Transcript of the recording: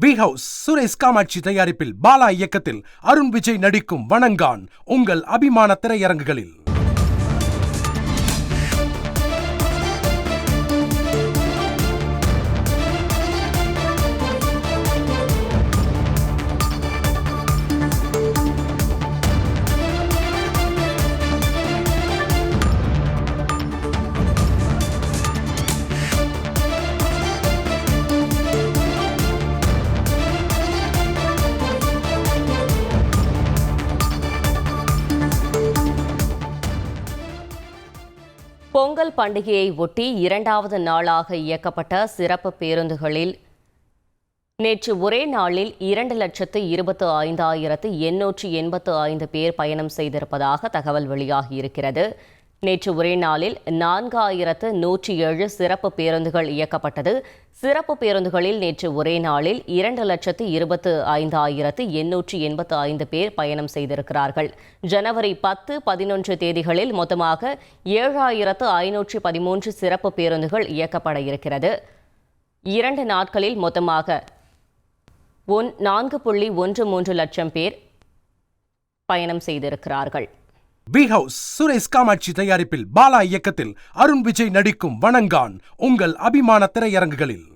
We house Suresh Kamakshi தயாரிப்பில் பாலா இயக்கத்தில் அருண் விஜய் நடிக்கும் வணங்கான் உங்கள் அபிமான திரையரங்குகளில். பொங்கல் பண்டிகையை ஒட்டி இரண்டாவது நாளாக இயக்கப்பட்ட சிறப்பு பேருந்துகளில் நேற்று ஒரே நாளில் 2,25,885 பேர் பயணம் செய்திருப்பதாக தகவல் வெளியாகியிருக்கிறது. நேற்று ஒரே நாளில் 4,107 சிறப்பு பேருந்துகள் இயக்கப்பட்டது. சிறப்பு பேருந்துகளில் நேற்று ஒரே நாளில் 2,25,885 பேர் பயணம் செய்திருக்கிறார்கள். ஜனவரி 10, 11 தேதிகளில் மொத்தமாக 7,513 சிறப்பு பேருந்துகள் இயக்கப்பட இருக்கிறது. 2 நாட்களில் மொத்தமாக 4.13 லட்சம் பேர் பயணம் செய்திருக்கிறார்கள். வி ஹவுஸ் சுரேஷ் காமாட்சி தயாரிப்பில் பாலா இயக்கத்தில் அருண் விஜய் நடிக்கும் வணங்கான் உங்கள் அபிமான திரையரங்குகளில்.